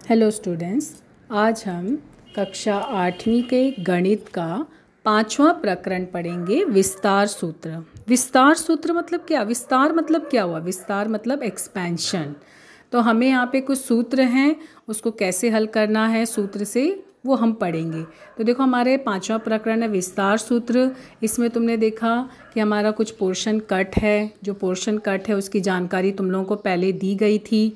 Hello students, आज हम कक्षा 8वीं के गणित का 5वां प्रकरण पढ़ेंगे। विस्तार सूत्र। विस्तार सूत्र मतलब क्या? विस्तार मतलब क्या हुआ? विस्तार मतलब एक्सपेंशन। तो हमें यहाँ पे कुछ सूत्र हैं, उसको कैसे हल करना है सूत्र से वो हम पढ़ेंगे। तो देखो, हमारे 5वां प्रकरण है विस्तार सूत्र। इसमें तुमने देखा कि हमारा कुछ पोर्शन कट है। जो पोर्शन कट है उसकी जानकारी तुम लोगों को पहले दी गई थी।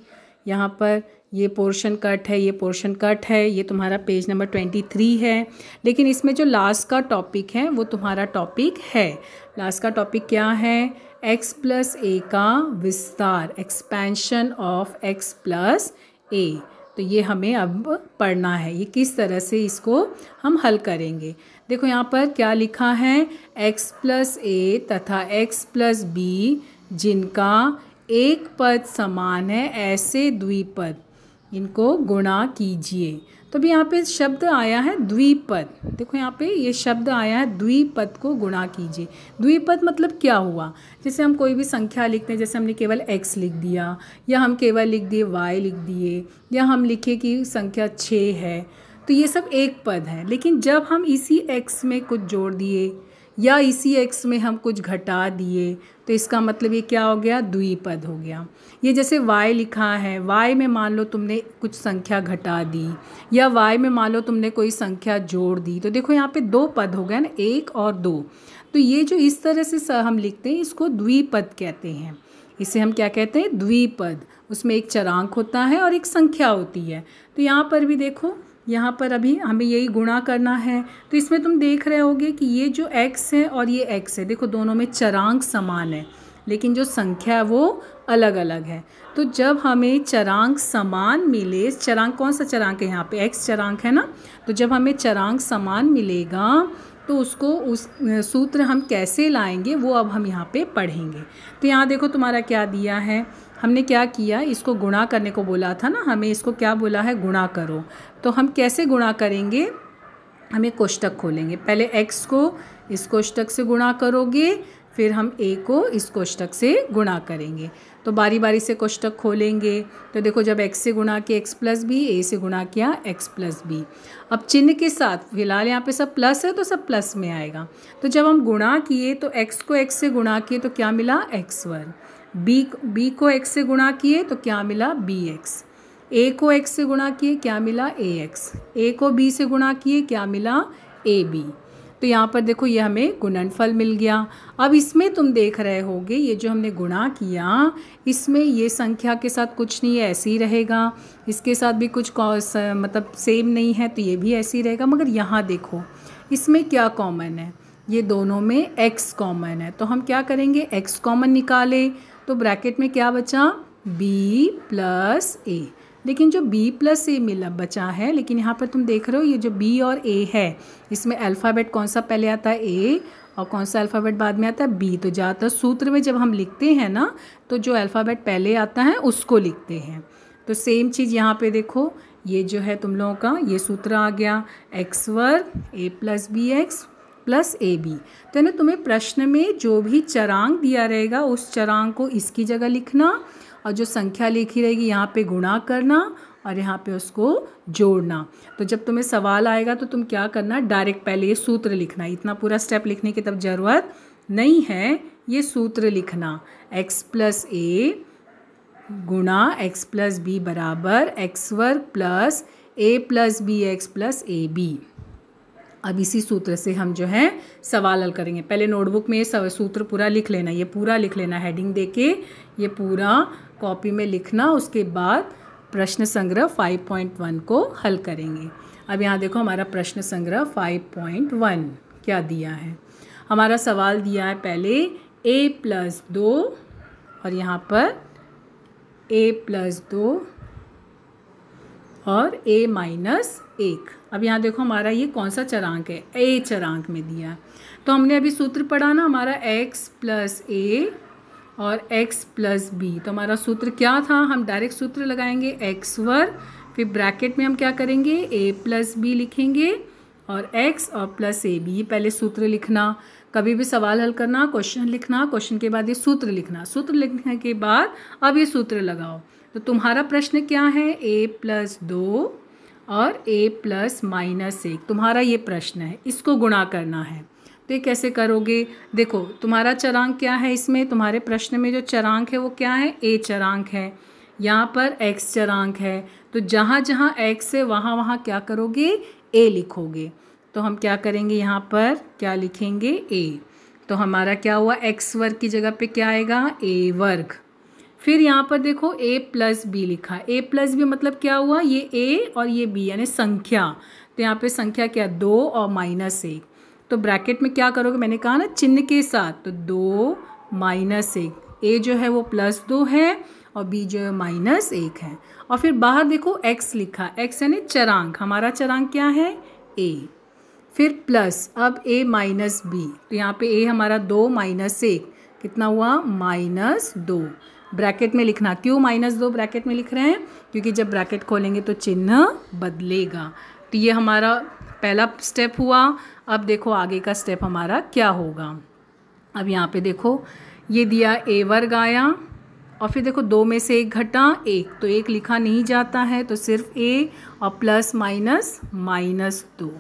यहाँ पर ये पोर्शन कट है, ये पोर्शन कट है, ये तुम्हारा पेज नंबर 23 है। लेकिन इसमें जो लास्ट का टॉपिक है वो तुम्हारा टॉपिक है। लास्ट का टॉपिक क्या है? x प्लस ए का विस्तार, एक्सपेंशन ऑफ x प्लस ए। तो ये हमें अब पढ़ना है, ये किस तरह से इसको हम हल करेंगे। देखो यहाँ पर क्या लिखा है, x प्लस ए तथा x प्लस बी जिनका एक पद समान है ऐसे द्विपद, इनको गुणा कीजिए। तो भी यहाँ पे शब्द आया है द्विपद। देखो यहाँ पे ये शब्द आया है द्विपद को गुणा कीजिए। द्विपद मतलब क्या हुआ? जैसे हम कोई भी संख्या लिखते हैं, जैसे हमने केवल x लिख दिया, या हम केवल लिख दिए y लिख दिए, या हम लिखे कि संख्या 6 है, तो ये सब एक पद है। लेकिन जब हम इसी x में कुछ जोड़ दिए या इसी x में हम कुछ घटा दिए तो इसका मतलब ये क्या हो गया? द्विपद हो गया। ये जैसे y लिखा है, y में मान लो तुमने कुछ संख्या घटा दी, या y में मान लो तुमने कोई संख्या जोड़ दी, तो देखो यहाँ पे दो पद हो गए ना, 1 और 2। तो ये जो इस तरह से हम लिखते हैं इसको द्विपद कहते हैं। इसे हम क्या कहते हैं? द्विपद। उसमें एक चरांक होता है और एक संख्या होती है। तो यहाँ पर भी देखो, यहाँ पर अभी हमें यही गुणा करना है। तो इसमें तुम देख रहे होगे कि ये जो x है और ये x है, देखो दोनों में चरांक समान है लेकिन जो संख्या है वो अलग अलग है। तो जब हमें चरांक समान मिले, चरांक कौन सा चरांक है? यहाँ पे x चरांक है ना। तो जब हमें चरांक समान मिलेगा तो उसको उस सूत्र हम कैसे लाएंगे वो अब हम यहाँ पे पढ़ेंगे। तो यहाँ देखो तुम्हारा क्या दिया है, हमने क्या किया, इसको गुणा करने को बोला था ना, हमें इसको क्या बोला है? गुणा करो। तो हम कैसे गुणा करेंगे? हमें कोष्टक खोलेंगे। पहले x को इस कोष्टक से गुणा करोगे, फिर हम a को इस कोष्टक से गुणा करेंगे। तो बारी बारी से कोष्टक खोलेंगे। तो देखो, जब x से गुणा किया x प्लस बी, a से गुणा किया x प्लस बी। अब चिन्ह के साथ, फिलहाल यहाँ पे सब प्लस है तो सब प्लस में आएगा। तो जब हम गुणा किए तो x को x से गुणा किए तो क्या मिला? x वर्ग। b को x से गुणा किए तो क्या मिला? bx। a को x से गुणा किए क्या मिला? ax। a को b से गुणा किए क्या मिला? ab। तो यहाँ पर देखो, ये हमें गुणनफल मिल गया। अब इसमें तुम देख रहे होगे, ये जो हमने गुणा किया इसमें ये संख्या के साथ कुछ नहीं है, ऐसे ही रहेगा। इसके साथ भी कुछ मतलब सेम नहीं है तो ये भी ऐसे ही रहेगा। मगर यहाँ देखो, इसमें क्या कॉमन है? ये दोनों में x कॉमन है। तो हम क्या करेंगे? x कॉमन निकाले तो ब्रैकेट में क्या बचा? b plus a। लेकिन जो b प्लस ए मिला बचा है, लेकिन यहाँ पर तुम देख रहे हो ये जो b और a है, इसमें अल्फ़ाबेट कौन सा पहले आता है? a। और कौन सा अल्फ़ाबेट बाद में आता है? b। तो ज़्यादातर सूत्र में जब हम लिखते हैं ना, तो जो अल्फ़ाबेट पहले आता है उसको लिखते हैं। तो सेम चीज़ यहाँ पे देखो, ये जो है तुम लोगों का ये सूत्र आ गया, x वर्ग a plus B x plus A B. तो ना, तुम्हें प्रश्न में जो भी चरांक दिया रहेगा उस चरांक को इसकी जगह लिखना, और जो संख्या लिखी रहेगी यहाँ पे गुणा करना और यहाँ पे उसको जोड़ना। तो जब तुम्हें सवाल आएगा तो तुम क्या करना? डायरेक्ट पहले ये सूत्र लिखना। इतना पूरा स्टेप लिखने की तब ज़रूरत नहीं है, ये सूत्र लिखना, x प्लस ए गुणा x प्लस बी बराबर x वर्ग plus a plus B x plus A B. अब इसी सूत्र से हम जो है सवाल हल करेंगे। पहले नोटबुक में ये सूत्र पूरा लिख लेना, ये पूरा लिख लेना, हेडिंग देके ये पूरा कॉपी में लिखना। उसके बाद प्रश्न संग्रह 5.1 को हल करेंगे। अब यहाँ देखो, हमारा प्रश्न संग्रह 5.1 क्या दिया है। हमारा सवाल दिया है पहले a प्लस 2 और यहाँ पर a प्लस 2 और a माइनस 1। अब यहाँ देखो, हमारा ये कौन सा चरांक है? a चरांक में दिया। तो हमने अभी सूत्र पढ़ा ना, हमारा x प्लस a और x प्लस b। तो हमारा सूत्र क्या था? हम डायरेक्ट सूत्र लगाएंगे, x वर्ग, फिर ब्रैकेट में हम क्या करेंगे? a प्लस b लिखेंगे और x और प्लस ए बी। पहले सूत्र लिखना, कभी भी सवाल हल करना, क्वेश्चन लिखना, क्वेश्चन के बाद ये सूत्र लिखना, सूत्र लिखने के बाद अब ये सूत्र लगाओ। तो तुम्हारा प्रश्न क्या है, a+2 और a+-1 तुम्हारा ये प्रश्न है, इसको गुणा करना है। तो ये कैसे करोगे, देखो तुम्हारा चरांक क्या है, इसमें तुम्हारे प्रश्न में जो चरांक है वो क्या है, a चरांक है, यहाँ पर x चरांक है। तो जहाँ जहाँ x है वहाँ वहाँ क्या करोगे, a लिखोगे। तो हम क्या करेंगे, यहाँ पर क्या लिखेंगे, a। तो हमारा क्या हुआ, x वर्ग की जगह पे क्या आएगा, a वर्ग। फिर यहाँ पर देखो a+b लिखा, a+b मतलब क्या हुआ, ये a और ये b यानी संख्या। तो यहाँ पे संख्या क्या, 2 और -1। तो ब्रैकेट में क्या करोगे, मैंने कहा ना चिन्ह के साथ, तो 2 -1, a जो है वो +2 है और b जो है -1 है। और फिर बाहर देखो x लिखा, x यानी चरांक, हमारा चरांक क्या है, a। फिर प्लस, अब a -b, तो यहाँ पे a हमारा 2 -1 कितना हुआ, -2। ब्रैकेट में लिखना, क्यों -2 ब्रैकेट में लिख रहे हैं, क्योंकि जब ब्रैकेट खोलेंगे तो चिन्ह बदलेगा। तो ये हमारा पहला स्टेप हुआ। अब देखो आगे का स्टेप हमारा क्या होगा। अब यहाँ पे देखो ये दिया a वर्ग आया और फिर देखो 2 में से 1 घटा 1, तो 1 लिखा नहीं जाता है, तो सिर्फ a और प्लस माइनस -2,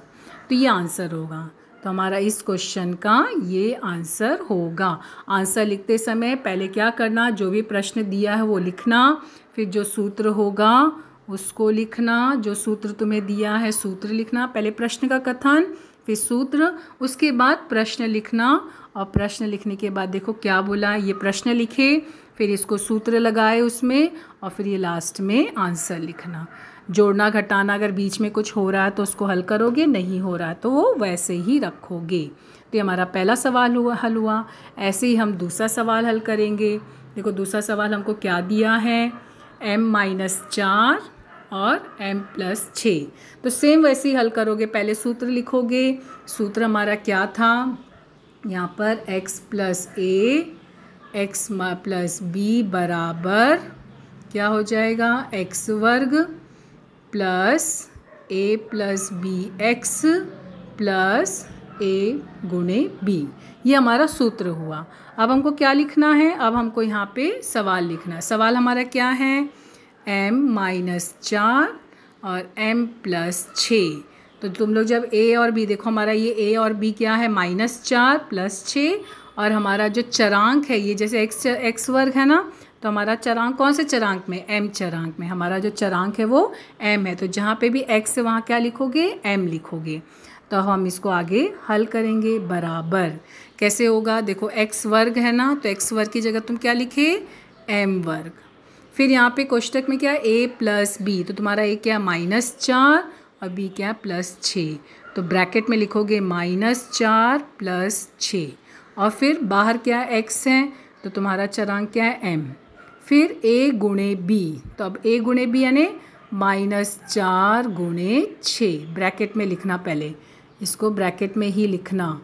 तो ये आंसर होगा। तो हमारा इस क्वेश्चन का ये आंसर होगा। आंसर लिखते समय पहले क्या करना, जो भी प्रश्न दिया है वो लिखना, फिर जो सूत्र होगा उसको लिखना, जो सूत्र तुम्हें दिया है सूत्र लिखना, पहले प्रश्न का कथन फिर सूत्र, उसके बाद प्रश्न लिखना, और प्रश्न लिखने के बाद देखो क्या बोला, ये प्रश्न लिखे, फिर इसको सूत्र लगाए उसमें, और फिर ये लास्ट में आंसर लिखना। जोड़ना घटाना अगर बीच में कुछ हो रहा है तो उसको हल करोगे, नहीं हो रहा है तो वो वैसे ही रखोगे। तो ये हमारा पहला सवाल हल हुआ। ऐसे ही हम दूसरा सवाल हल करेंगे। देखो दूसरा सवाल हमको क्या दिया है, m-4 और m+6। तो सेम वैसे ही हल करोगे, पहले सूत्र लिखोगे। सूत्र हमारा क्या था, यहाँ पर x + a x + b बराबर क्या हो जाएगा, x वर्ग plus a + bx plus a गुणे b, ये हमारा सूत्र हुआ। अब हमको क्या लिखना है, अब हमको यहाँ पे सवाल लिखना है। सवाल हमारा क्या है, m-4 और m+6। तो तुम लोग जब a और b देखो, हमारा ये a और b क्या है, -4 + 6, और हमारा जो चरांक है ये जैसे x वर्ग है ना, तो हमारा चरांक कौन से चरांक में, m चरांक में, हमारा जो चरांक है वो m है। तो जहाँ पे भी x है वहाँ क्या लिखोगे, m लिखोगे। तो हम इसको आगे हल करेंगे। बराबर कैसे होगा, देखो x वर्ग है ना, तो x वर्ग की जगह तुम क्या लिखे, m वर्ग। फिर यहाँ पे कोष्टक में क्या है, a + b, तो तुम्हारा a क्या, -4 और b क्या, +6। तो ब्रैकेट में लिखोगे -4 + 6, और फिर बाहर क्या x है, तो तुम्हारा चरांक क्या है, m। फिर a गुणे b, तो अब a गुणे b यानी -4 × 6, ब्रैकेट में लिखना, पहले इसको ब्रैकेट में ही लिखना,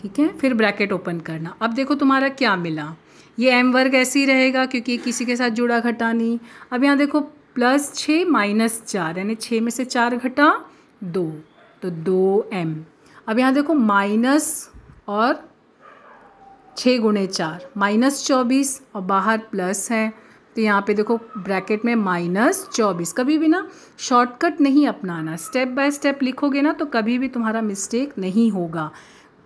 ठीक है। फिर ब्रैकेट ओपन करना। अब देखो तुम्हारा क्या मिला, ये m वर्ग ऐसे ही रहेगा क्योंकि किसी के साथ जुड़ा घटा नहीं। अब यहाँ देखो +6 -4 यानी 6 में से 4 घटा 2, तो 2m। अब यहाँ देखो माइनस और 6 × 4 -24 और बाहर प्लस है, तो यहाँ पे देखो ब्रैकेट में -24। कभी भी ना शॉर्टकट नहीं अपनाना, स्टेप बाय स्टेप लिखोगे ना तो कभी भी तुम्हारा मिस्टेक नहीं होगा,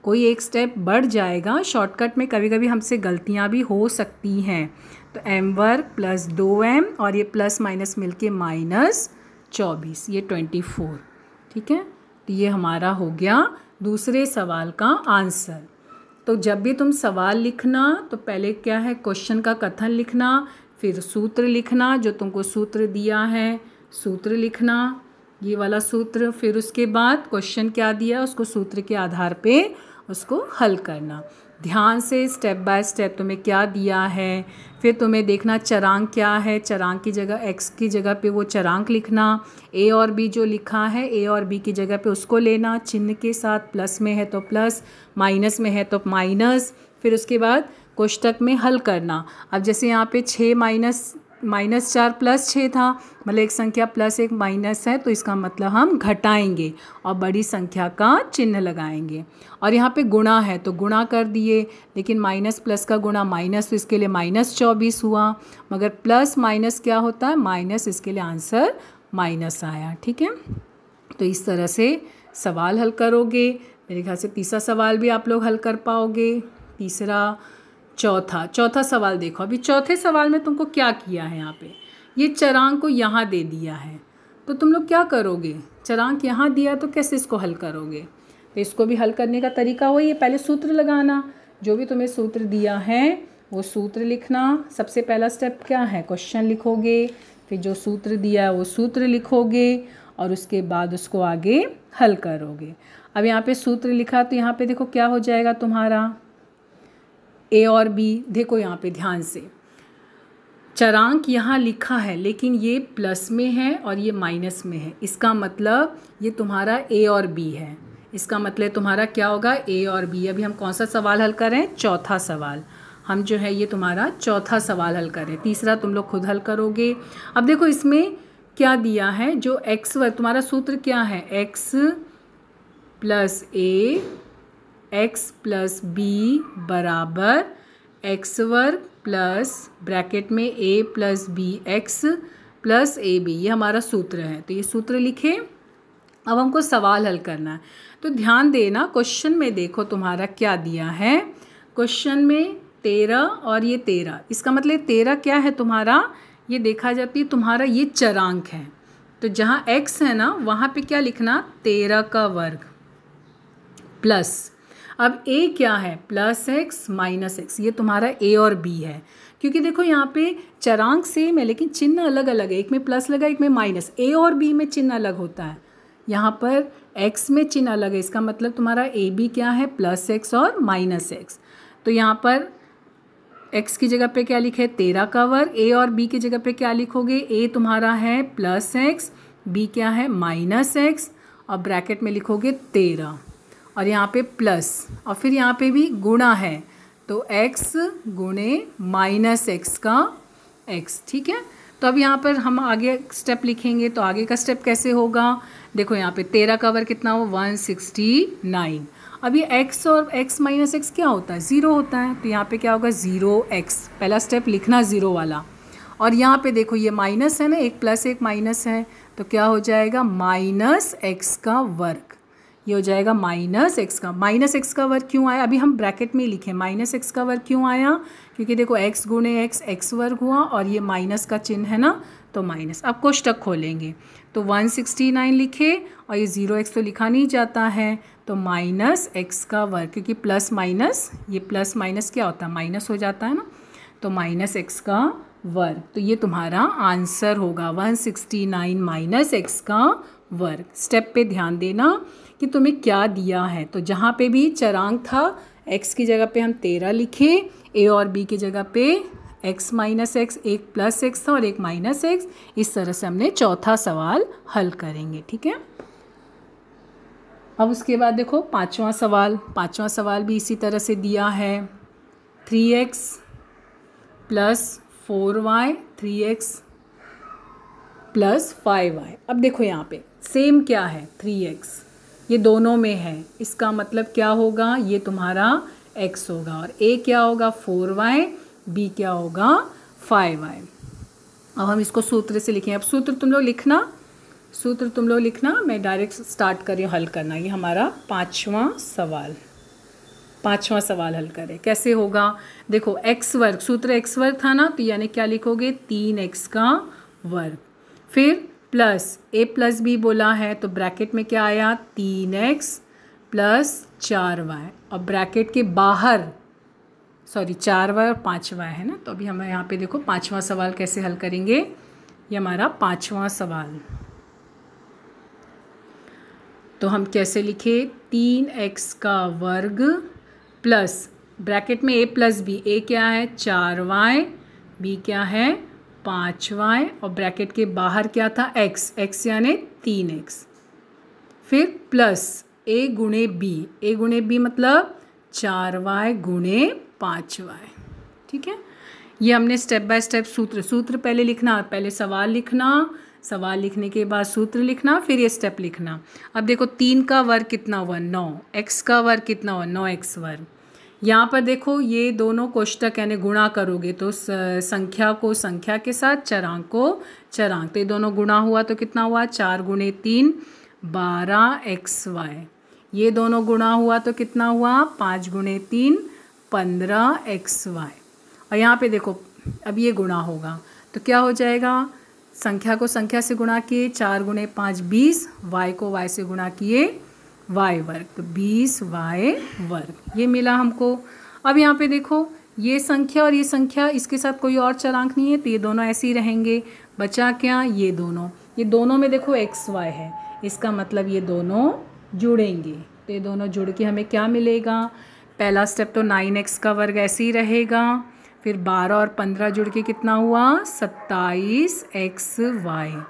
कोई एक स्टेप बढ़ जाएगा। शॉर्टकट में कभी कभी हमसे गलतियाँ भी हो सकती हैं। तो m वर्ग + 2m और ये प्लस माइनस मिलके -24, ये 24, ठीक है। तो ये हमारा हो गया दूसरे सवाल का आंसर। तो जब भी तुम सवाल लिखना तो पहले क्या है, क्वेश्चन का कथन लिखना, फिर सूत्र लिखना, जो तुमको सूत्र दिया है सूत्र लिखना, ये वाला सूत्र, फिर उसके बाद क्वेश्चन क्या दिया उसको सूत्र के आधार पे उसको हल करना। ध्यान से स्टेप बाय स्टेप तुम्हें क्या दिया है, फिर तुम्हें देखना चरांक क्या है, चरांक की जगह x की जगह पे वो चरांक लिखना, a और b जो लिखा है a और b की जगह पे उसको लेना चिन्ह के साथ, प्लस में है तो प्लस, माइनस में है तो माइनस, फिर उसके बाद कोष्टक में हल करना। अब जैसे यहाँ पे 6 - -4 + 6 था, मतलब एक संख्या प्लस एक माइनस है तो इसका मतलब हम घटाएंगे और बड़ी संख्या का चिन्ह लगाएंगे। और यहाँ पे गुणा है तो गुणा कर दिए, लेकिन माइनस प्लस का गुणा माइनस, तो इसके लिए -24 हुआ, मगर प्लस माइनस क्या होता है माइनस, इसके लिए आंसर माइनस आया। ठीक है, तो इस तरह से सवाल हल करोगे। मेरे ख्याल से तीसरा सवाल भी आप लोग हल कर पाओगे। तीसरा, चौथा सवाल देखो। अभी चौथे सवाल में तुमको क्या किया है, यहाँ पे ये चरांक को यहाँ दे दिया है, तो तुम लोग क्या करोगे, चरांक यहाँ दिया तो कैसे इसको हल करोगे। तो इसको भी हल करने का तरीका वही है, पहले सूत्र लगाना। जो भी तुम्हें सूत्र दिया है वो सूत्र लिखना। सबसे पहला स्टेप क्या है, क्वेश्चन लिखोगे, फिर जो सूत्र दिया है वो सूत्र लिखोगे और उसके बाद उसको आगे हल करोगे। अब यहाँ पे सूत्र लिखा तो यहाँ पे देखो क्या हो जाएगा तुम्हारा, ए और बी। देखो यहाँ पे ध्यान से, चरांक यहाँ लिखा है लेकिन ये प्लस में है और ये माइनस में है, इसका मतलब ये तुम्हारा ए और बी है। इसका मतलब तुम्हारा क्या होगा, ए और बी। अभी हम कौन सा सवाल हल करें, चौथा सवाल। हम जो है ये तुम्हारा चौथा सवाल हल करें, तीसरा तुम लोग खुद हल करोगे। अब देखो इसमें क्या दिया है, जो एक्स वर्ग, तुम्हारा सूत्र क्या है, x plus A x plus B बराबर एक्स वर्ग प्लस ब्रैकेट में A plus B x plus A B, ये हमारा सूत्र है। तो ये सूत्र लिखे। अब हमको सवाल हल करना है, तो ध्यान देना क्वेश्चन में देखो तुम्हारा क्या दिया है। क्वेश्चन में 13 और ये 13, इसका मतलब 13 क्या है तुम्हारा, ये देखा जाती है तुम्हारा ये चरांक है। तो जहाँ x है ना वहाँ पे क्या लिखना, 13 का वर्ग प्लस, अब a क्या है, प्लस एक्स माइनस एक्स, ये तुम्हारा a और b है। क्योंकि देखो यहाँ पे चरांक सेम है लेकिन चिन्ह अलग अलग है, एक में प्लस लगा एक में माइनस, a और b में चिन्ह अलग होता है, यहाँ पर x में चिन्ह अलग है। इसका मतलब तुम्हारा a b क्या है, प्लस एक्स और माइनस एक्स। तो यहाँ पर x की जगह पे क्या लिखे, 13 का वर्ग, a और b की जगह पे क्या लिखोगे, a तुम्हारा है प्लस एक्स, b क्या है माइनस एक्स, और ब्रैकेट में लिखोगे 13 और यहाँ पे प्लस, और फिर यहाँ पे भी गुणा है तो x गुणे माइनस एक्स का x। ठीक है, तो अब यहाँ पर हम आगे स्टेप लिखेंगे, तो आगे का स्टेप कैसे होगा, देखो यहाँ पे 13 का वर्ग कितना हो, 169। अब ये x और x माइनस एक्स क्या होता है, ज़ीरो होता है, तो यहाँ पे क्या होगा 0x, पहला स्टेप लिखना ज़ीरो वाला। और यहाँ पे देखो ये माइनस है ना, एक प्लस एक माइनस है, तो क्या हो जाएगा माइनस एक्स का वर्ग, ये हो जाएगा माइनस एक्स का। माइनस एक्स का वर्ग क्यों आया, अभी हम ब्रैकेट में ही लिखें, माइनस एक्स का वर्ग क्यों आया, क्योंकि देखो x गुणे एक्स एक्स वर्ग हुआ और ये माइनस का चिन्ह है ना, तो माइनस। अब कोष्टक खोलेंगे तो 169 लिखे और ये 0x तो लिखा नहीं जाता है, तो माइनस एक्स का वर्ग, क्योंकि प्लस माइनस, ये प्लस माइनस क्या होता है माइनस हो जाता है ना, तो माइनस एक्स का वर्ग। तो ये तुम्हारा आंसर होगा 169 माइनस एक्स का वर्ग। स्टेप पे ध्यान देना कि तुम्हें क्या दिया है, तो जहाँ पे भी चरांक था x की जगह पे हम 13 लिखे, a और b की जगह पे x माइनस एक्स, एक प्लस एक्स था और एक माइनस एक्स। इस तरह से हमने चौथा सवाल हल करेंगे। ठीक है, अब उसके बाद देखो पांचवा सवाल भी इसी तरह से दिया है, 3x plus 4y 3x plus 5y। अब देखो यहाँ पे सेम क्या है, 3x, ये दोनों में है, इसका मतलब क्या होगा, ये तुम्हारा x होगा और a क्या होगा 4y, b क्या होगा 5y। अब हम इसको सूत्र से लिखें। अब सूत्र तुम लोग लिखना, मैं डायरेक्ट स्टार्ट कर रही हूँ हल करना। ये हमारा पांचवा सवाल हल करें, कैसे होगा, देखो x वर्ग, सूत्र x वर्ग था ना, तो यानी क्या लिखोगे 3x का वर्ग, फिर प्लस a प्लस b बोला है तो ब्रैकेट में क्या आया 3x प्लस 4y, और ब्रैकेट के बाहर 4y और 5y है ना। तो अभी हम यहाँ पे देखो पांचवा सवाल कैसे हल करेंगे। ये हमारा पांचवा सवाल, तो हम कैसे लिखे, 3x का वर्ग प्लस ब्रैकेट में a प्लस b, a क्या है 4y, b क्या है 5y, और ब्रैकेट के बाहर क्या था x यानी 3x, फिर प्लस a गुणे b मतलब 4y गुणे 5y। ठीक है, ये हमने स्टेप बाय स्टेप सूत्र पहले लिखना, पहले सवाल लिखना, सवाल लिखने के बाद सूत्र लिखना, फिर ये स्टेप लिखना। अब देखो 3 का वर्ग कितना हुआ 9, x का वर्ग कितना हुआ 9x वर्ग। यहाँ पर देखो ये दोनों कोष्टक यानी गुणा करोगे तो संख्या को संख्या के साथ, चरांक को चरांक, तो ये दोनों गुणा हुआ तो कितना हुआ 4 गुणे 3 12xy। ये दोनों गुणा हुआ तो कितना हुआ 5 गुणे 3 15xy। और यहाँ पे देखो अब ये गुणा होगा तो क्या हो जाएगा, संख्या को संख्या से गुणा किए 4 गुणे 5 20, y को y से गुणा किए y वर्ग, तो 20y वर्ग ये मिला हमको। अब यहाँ पे देखो ये संख्या और ये संख्या इसके साथ कोई और चरांक नहीं है तो ये दोनों ऐसे ही रहेंगे। बचा क्या, ये दोनों में देखो xy है, इसका मतलब ये दोनों जुड़ेंगे, तो ये दोनों जुड़ के हमें क्या मिलेगा, पहला स्टेप तो 9x का वर्ग ऐसे ही रहेगा, फिर 12 और 15 जुड़ के कितना हुआ 27xy,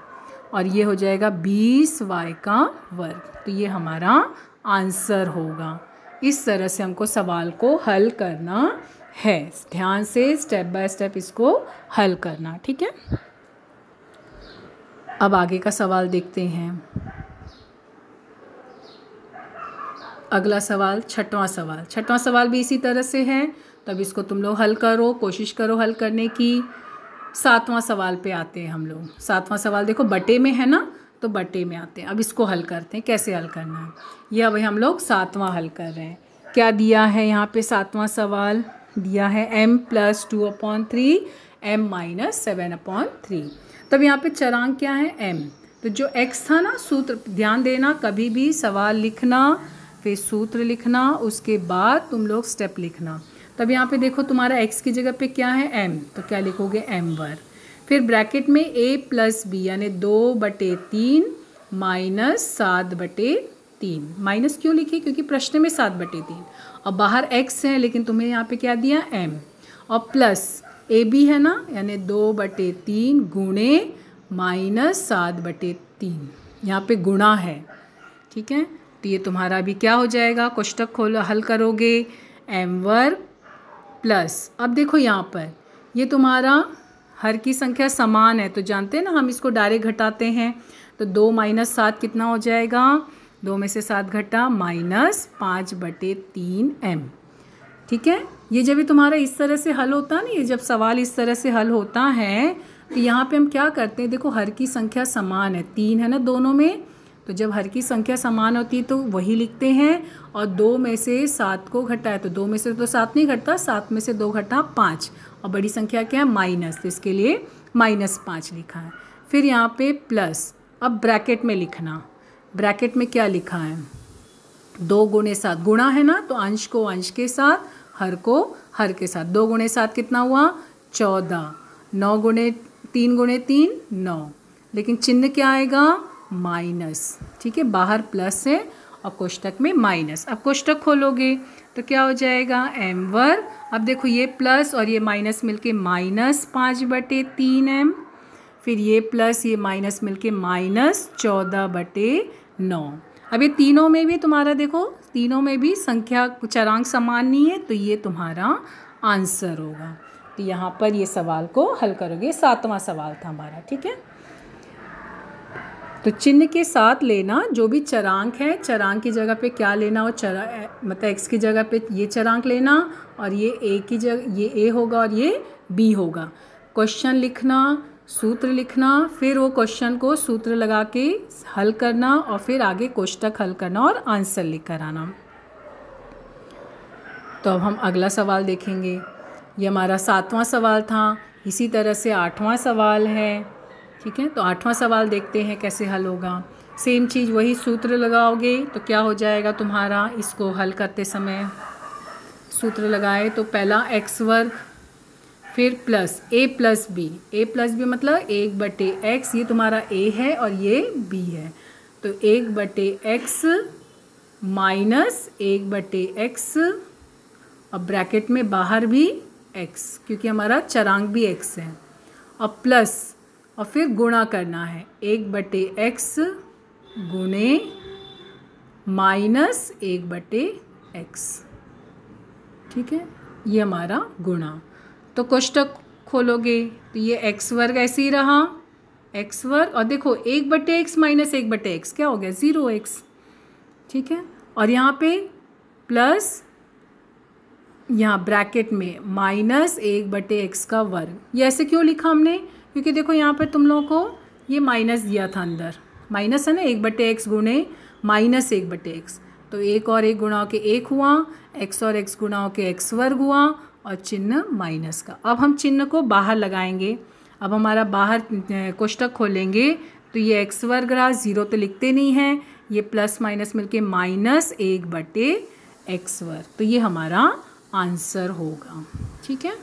और ये हो जाएगा 20y का वर्ग। तो ये हमारा आंसर होगा। इस तरह से हमको सवाल को हल करना है, ध्यान से स्टेप बाय स्टेप इसको हल करना, ठीक है। अब आगे का सवाल देखते हैं। अगला सवाल छठवां सवाल भी इसी तरह से है, तब इसको तुम लोग हल करो, कोशिश करो हल करने की। 7वां सवाल पे आते हैं हम लोग। 7वां सवाल देखो बटे में है ना, तो बटे में आते हैं। अब इसको हल करते हैं, कैसे हल करना है ये अभी हम लोग 7वां हल कर रहे हैं। क्या दिया है यहाँ पे 7वां सवाल दिया है m + 2/3 m - 7/3। तब यहाँ पे चरांक क्या है m, तो जो x था ना, सूत्र ध्यान देना, कभी भी सवाल लिखना फिर सूत्र लिखना, उसके बाद तुम लोग स्टेप लिखना। तब यहाँ पे देखो तुम्हारा x की जगह पे क्या है m, तो क्या लिखोगे m वर्ग, फिर ब्रैकेट में a + b यानी 2/3 - 7/3। माइनस क्यों लिखी, क्योंकि प्रश्न में 7/3 और बाहर x है, लेकिन तुम्हें यहाँ पे क्या दिया m, और प्लस ab है ना, यानी 2/3 गुणे -7/3, यहाँ पे गुणा है, ठीक है। तो ये तुम्हारा भी क्या हो जाएगा, कोष्टक खोलो हल करोगे m वर्ग प्लस, अब देखो यहाँ पर ये तुम्हारा हर की संख्या समान है, तो जानते हैं ना हम इसको डायरेक्ट घटाते हैं, तो 2 - 7 कितना हो जाएगा, 2 में से 7 घटा -5/3m, ठीक है। ये जब भी तुम्हारा इस तरह से हल होता है ना, ये जब सवाल इस तरह से हल होता है तो यहाँ पे हम क्या करते हैं, देखो हर की संख्या समान है, 3 है ना दोनों में, तो जब हर की संख्या समान होती है तो वही लिखते हैं, और 2 में से 7 को घटाए तो 2 में से तो 7 नहीं घटता, 7 में से 2 घटा 5, और बड़ी संख्या क्या है माइनस, तो इसके लिए -5 लिखा है। फिर यहाँ पे प्लस, अब ब्रैकेट में लिखना, ब्रैकेट में क्या लिखा है 2 गुणे 7, गुणा है ना, तो अंश को अंश के साथ, हर को हर के साथ, 2 गुणे 7 कितना हुआ 14, 9 गुणे 3 गुणे 3 9, लेकिन चिन्ह क्या आएगा माइनस, ठीक है, बाहर प्लस है और कोष्टक में माइनस। अब कोष्टक खोलोगे तो क्या हो जाएगा m वर्ग, अब देखो ये प्लस और ये माइनस मिलके -5/3m, फिर ये प्लस ये माइनस मिलके -14/9। अब ये तीनों में भी तुम्हारा देखो, तीनों में भी संख्या चरांक समान नहीं है, तो ये तुम्हारा आंसर होगा। तो यहाँ पर ये सवाल को हल करोगे, 7वां सवाल था हमारा, ठीक है। तो चिन्ह के साथ लेना जो भी चरांक है, चरांक की जगह पे क्या लेना हो, मतलब x की जगह पे ये चरांक लेना, और ये a की जगह ये a होगा और ये b होगा। क्वेश्चन लिखना, सूत्र लिखना, फिर वो क्वेश्चन को सूत्र लगा के हल करना, और फिर आगे कोष्टक हल करना और आंसर लिख कर आना। तो अब हम अगला सवाल देखेंगे। ये हमारा 7वां सवाल था, इसी तरह से 8वां सवाल है, ठीक है। तो 8वां सवाल देखते हैं कैसे हल होगा। सेम चीज़, वही सूत्र लगाओगे तो क्या हो जाएगा तुम्हारा, इसको हल करते समय सूत्र लगाए तो पहला x वर्ग, फिर प्लस a + b, मतलब 1/x, ये तुम्हारा a है और ये b है, तो 1/x माइनस 1/x, और ब्रैकेट में बाहर भी x, क्योंकि हमारा चरांक भी x है, और प्लस, और फिर गुणा करना है 1/x गुणे -1/x, ठीक है, ये हमारा गुणा। तो कोष्टक खोलोगे तो ये एक्स वर्ग ऐसे ही रहा, एक्स वर्ग, और देखो 1/x माइनस 1/x क्या हो गया 0x, ठीक है। और यहाँ पे प्लस, यहाँ ब्रैकेट में माइनस 1/x का वर्ग। ये ऐसे क्यों लिखा हमने, क्योंकि देखो यहाँ पे तुम लोगों को ये माइनस दिया था, अंदर माइनस है ना, 1/x गुणे माइनस 1/x, तो 1 और 1 गुणा के 1 हुआ, x और x गुणा के x वर्ग हुआ, और चिन्ह माइनस का। अब हम चिन्ह को बाहर लगाएंगे। अब हमारा बाहर कोष्टक खोलेंगे तो ये x वर्ग रहा, 0 तो लिखते नहीं हैं, ये प्लस माइनस मिलके माइनस 1/x वर्ग, तो ये हमारा आंसर होगा, ठीक है।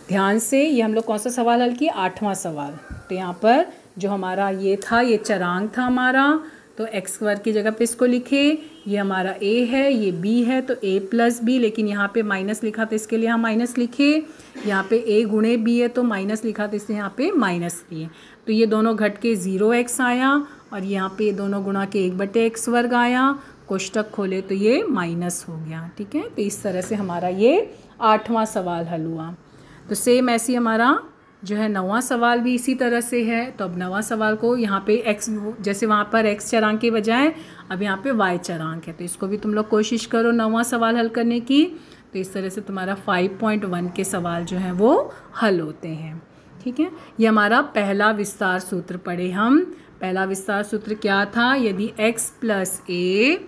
ध्यान से, ये हम लोग कौन सा सवाल हल किए, 8वां सवाल। तो यहाँ पर जो हमारा ये था, ये चरांक था हमारा, तो x वर्ग की जगह पे इसको लिखे, ये हमारा a है, ये b है, तो a प्लस b, लेकिन यहाँ पे माइनस लिखा था इसके लिए हम माइनस लिखे, यहाँ पे a गुणे b है तो माइनस लिखा था इसलिए यहाँ पे माइनस लिए, तो ये दोनों घट के 0x आया, और यहाँ पे ये दोनों गुणा के 1/x वर्ग आया, कोष्टक खोले तो ये माइनस हो गया, ठीक है। तो इस तरह से हमारा ये 8वां सवाल हल हुआ। तो सेम ऐसी हमारा जो है 9वां सवाल भी इसी तरह से है। तो अब 9वां सवाल को यहाँ पे x, जैसे वहाँ पर x चरांक के बजाय अब यहाँ पे y चरांक है, तो इसको भी तुम लोग कोशिश करो 9वां सवाल हल करने की। तो इस तरह से तुम्हारा 5.1 के सवाल जो हैं वो हल होते हैं, ठीक है। ये हमारा पहला विस्तार सूत्र पढ़े हम। पहला विस्तार सूत्र क्या था, यदि x प्लस a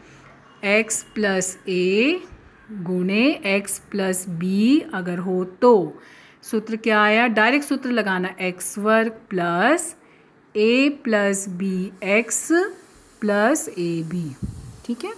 गुणे x प्लस b अगर हो तो सूत्र क्या आया, डायरेक्ट सूत्र लगाना, x वर्ग plus a plus B x plus A B, ठीक है।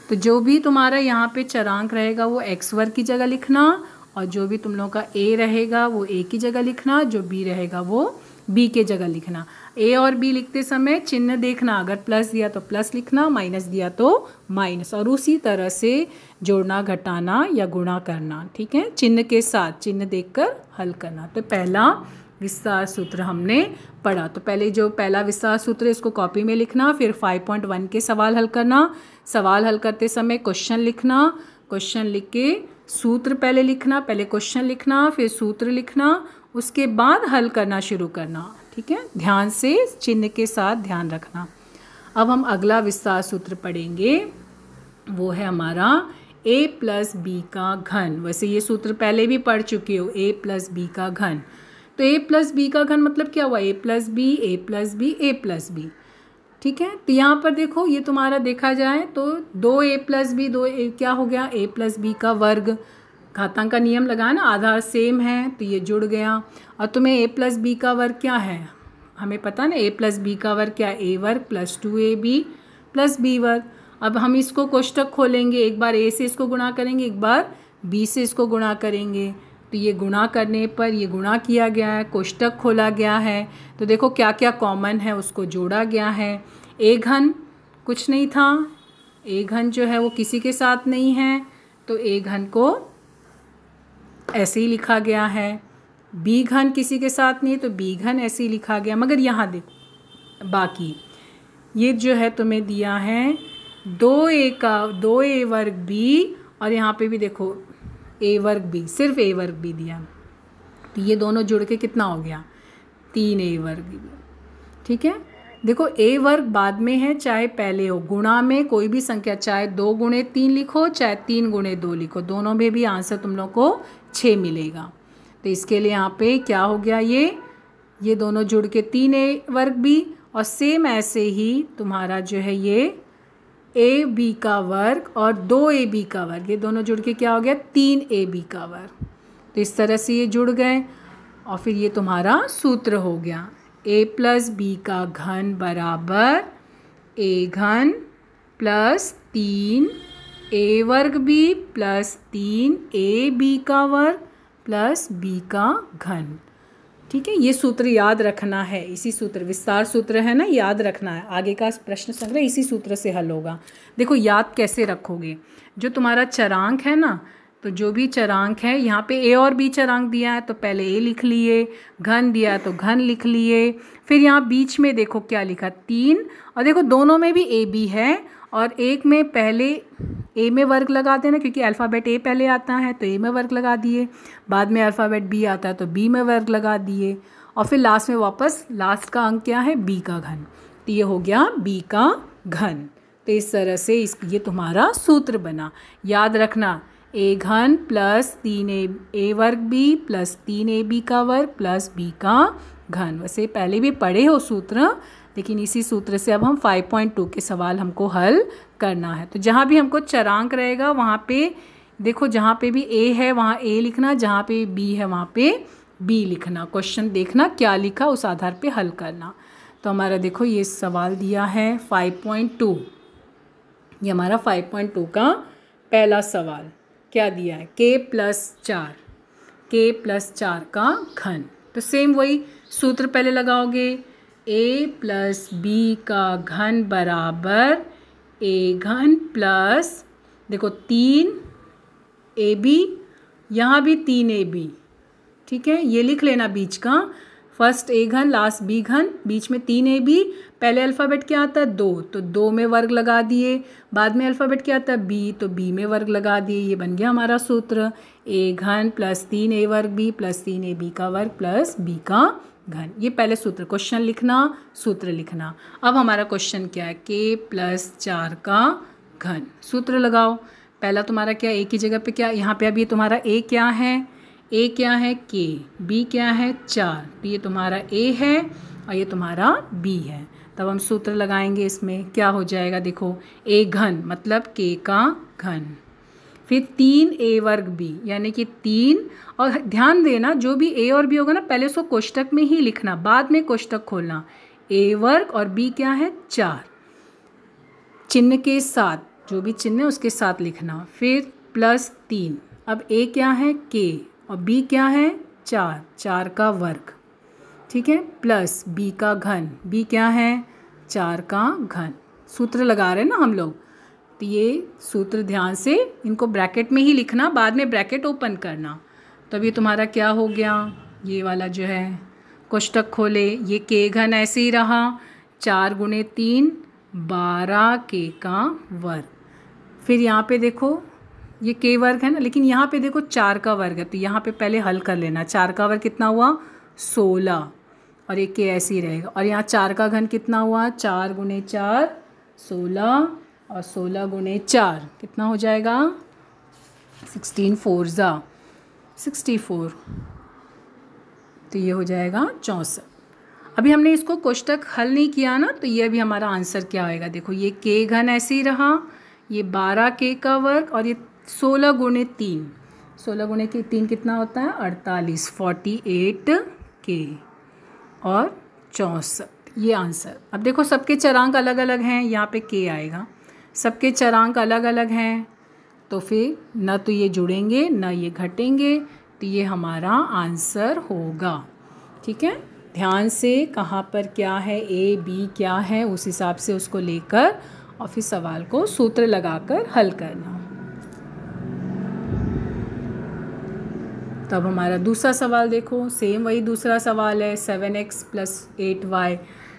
तो जो भी तुम्हारा यहाँ पे चरांक रहेगा वो x वर्ग की जगह लिखना, और जो भी तुम लोगों का a रहेगा वो a की जगह लिखना, जो b रहेगा वो b के जगह लिखना। a और b लिखते समय चिन्ह देखना, अगर प्लस दिया तो प्लस लिखना, माइनस दिया तो माइनस, और उसी तरह से जोड़ना, घटाना या गुणा करना, ठीक है, चिन्ह के साथ, चिन्ह देखकर हल करना। तो पहला विस्तार सूत्र हमने पढ़ा। तो पहले जो पहला विस्तार सूत्र है इसको कॉपी में लिखना, फिर 5.1 के सवाल हल करना। सवाल हल करते समय क्वेश्चन लिखना, क्वेश्चन लिख के सूत्र पहले लिखना, पहले क्वेश्चन लिखना फिर सूत्र लिखना, उसके बाद हल करना शुरू करना, ठीक है। ध्यान से चिन्ह के साथ ध्यान रखना। अब हम अगला विस्तार सूत्र पढ़ेंगे, वो है हमारा a प्लस बी का घन। वैसे ये सूत्र पहले भी पढ़ चुके हो, a प्लस बी का घन। तो a प्लस बी का घन मतलब क्या हुआ, a plus B, a plus B, a plus B, ठीक है। तो यहाँ पर देखो ये तुम्हारा देखा जाए तो 2a प्लस बी, 2a क्या हो गया, a प्लस बी का वर्ग। घातांक का नियम लगाया ना, आधार सेम है तो ये जुड़ गया। और तुम्हें a प्लस बी का वर्ग क्या है, हमें पता ना, a प्लस बी का वर्ग क्या है, a वर्ग प्लस 2ab प्लस b वर्ग। अब हम इसको कोष्टक खोलेंगे, एक बार a से इसको गुणा करेंगे, एक बार b से इसको गुणा करेंगे, तो ये गुणा करने पर ये गुणा किया गया है, कोष्टक खोला गया है, तो देखो क्या क्या कॉमन है उसको जोड़ा गया है। a घन कुछ नहीं था, a घन जो है वो किसी के साथ नहीं है, तो a घन को ऐसे ही लिखा गया है। b घन किसी के साथ नहीं, तो b घन ऐसे ही लिखा गया। मगर यहाँ देखो बाकी ये जो है तुम्हें दिया है 2a वर्ग b, और यहाँ पे भी देखो a वर्ग b, सिर्फ a वर्ग b दिया, तो ये दोनों जुड़ के कितना हो गया, 3a वर्ग b, ठीक है। देखो a वर्ग बाद में है चाहे पहले हो, गुणा में कोई भी संख्या चाहे 2 गुणे 3 लिखो चाहे 3 गुणे 2 लिखो, दोनों में भी आंसर तुम लोग को 6 मिलेगा। तो इसके लिए यहाँ पे क्या हो गया, ये दोनों जुड़ के 3a वर्ग b, और सेम ऐसे ही तुम्हारा जो है ये ab का वर्ग और 2ab का वर्ग, ये दोनों जुड़ के क्या हो गया, 3ab का वर्ग। तो इस तरह से ये जुड़ गए, और फिर ये तुम्हारा सूत्र हो गया, a प्लस बी का घन बराबर a घन प्लस 3a वर्ग b प्लस 3ab का वर्ग प्लस b का घन, ठीक है। ये सूत्र याद रखना है, इसी सूत्र, विस्तार सूत्र है ना, याद रखना है। आगे का प्रश्न संग्रह इसी सूत्र से हल होगा। देखो याद कैसे रखोगे, जो तुम्हारा चरांक है ना, तो जो भी चरांक है यहाँ पे a और b चरांक दिया है तो पहले a लिख लिए, घन दिया है तो घन लिख लिए, फिर यहाँ बीच में देखो क्या लिखा 3, और देखो दोनों में भी ab है, और एक में पहले ए में वर्ग लगा देना, क्योंकि अल्फ़ाबेट ए पहले आता है तो ए में वर्ग लगा दिए, बाद में अल्फ़ाबेट बी आता है तो बी में वर्ग लगा दिए, और फिर लास्ट में वापस लास्ट का अंक क्या है, बी का घन। तो ये हो गया बी का घन। तो इस तरह से ये तुम्हारा सूत्र बना। याद रखना, ए घन प्लस 3a वर्ग बी प्लस 3ab का वर्ग प्लस बी का घन। वैसे पहले भी पढ़े हो सूत्र, लेकिन इसी सूत्र से अब हम 5.2 के सवाल हमको हल करना है। तो जहाँ भी हमको चरांक रहेगा वहाँ पे देखो, जहाँ पे भी a है वहाँ a लिखना, जहाँ पे b है वहाँ पे b लिखना। क्वेश्चन देखना क्या लिखा, उस आधार पे हल करना। तो हमारा देखो ये सवाल दिया है 5.2, ये हमारा 5.2 का पहला सवाल क्या दिया है, k प्लस 4 का घन। तो सेम वही सूत्र पहले लगाओगे, a प्लस बी का घन बराबर a घन प्लस देखो 3ab, यहाँ भी 3ab, ठीक है, ये लिख लेना बीच का, फर्स्ट a घन लास्ट b घन, बीच में 3ab, पहले अल्फ़ाबेट क्या आता है 2, तो 2 में वर्ग लगा दिए, बाद में अल्फ़ाबेट क्या आता है b, तो b में वर्ग लगा दिए। ये बन गया हमारा सूत्र, a घन प्लस 3a वर्ग b प्लस 3ab का वर्ग प्लस b का घन। ये पहले सूत्र, क्वेश्चन लिखना, सूत्र लिखना। अब हमारा क्वेश्चन क्या है, k प्लस 4 का घन। सूत्र लगाओ, पहला तुम्हारा क्या, a की जगह पे क्या, यहाँ पे अब ये तुम्हारा a क्या है, a क्या है k, b क्या है 4, तो ये तुम्हारा a है और ये तुम्हारा b है। तब हम सूत्र लगाएंगे, इसमें क्या हो जाएगा, देखो a घन मतलब k का घन, फिर 3a वर्ग b यानी कि 3, और ध्यान देना जो भी a और b होगा ना पहले उसको कोष्टक में ही लिखना, बाद में कोष्टक खोलना। a वर्ग और b क्या है 4, चिन्ह के साथ, जो भी चिन्ह है उसके साथ लिखना, फिर प्लस 3, अब a क्या है k और b क्या है 4 का वर्ग, ठीक है, प्लस b का घन, b क्या है 4 का घन। सूत्र लगा रहे हैं ना हम लोग, तो ये सूत्र ध्यान से इनको ब्रैकेट में ही लिखना, बाद में ब्रैकेट ओपन करना। तो अब ये तुम्हारा क्या हो गया, ये वाला जो है कोष्टक खोले, ये k घन ऐसे ही रहा, 4 गुणे 3 12 k का वर्ग, फिर यहाँ पे देखो ये k वर्ग है ना, लेकिन यहाँ पे देखो 4 का वर्ग है, तो यहाँ पे पहले हल कर लेना। 4 का वर्ग कितना हुआ 16, और ये k ऐसे ही रहेगा, और यहाँ 4 का घन कितना हुआ 4 गुणे 4 16, और 16 गुणे 4 कितना हो जाएगा 16 4 जा 64, तो ये हो जाएगा 64। अभी हमने इसको कोष्टक हल नहीं किया ना, तो ये अभी हमारा आंसर क्या आएगा, देखो ये k घन ऐसे ही रहा, ये 12 k का वर्ग, और ये 16 गुणे 3, 16 गुणे 3 कितना होता है 48, 48 k और 64, ये आंसर। अब देखो सबके चरांक अलग अलग हैं, यहाँ पे k आएगा, सबके चरांक अलग अलग हैं, तो फिर न तो ये जुड़ेंगे न ये घटेंगे, तो ये हमारा आंसर होगा। ठीक है, ध्यान से कहाँ पर क्या है, a b क्या है, उस हिसाब से उसको लेकर और फिर सवाल को सूत्र लगाकर हल करना। तब हमारा दूसरा सवाल देखो, सेम वही दूसरा सवाल है, 7x + 8y।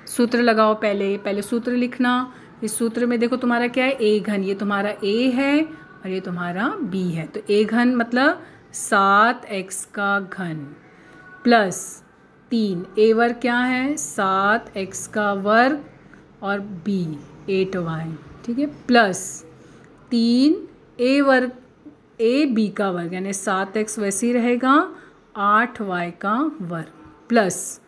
सूत्र लगाओ, पहले सूत्र लिखना। इस सूत्र में देखो तुम्हारा क्या है, a घन, ये तुम्हारा a है और ये तुम्हारा b है। तो a घन मतलब 7x का घन प्लस 3, a वर्ग क्या है 7x का वर्ग और b 8y, ठीक है, प्लस 3 a वर्ग a b का वर्ग यानी 7x वैसे ही रहेगा 8y का वर्ग प्लस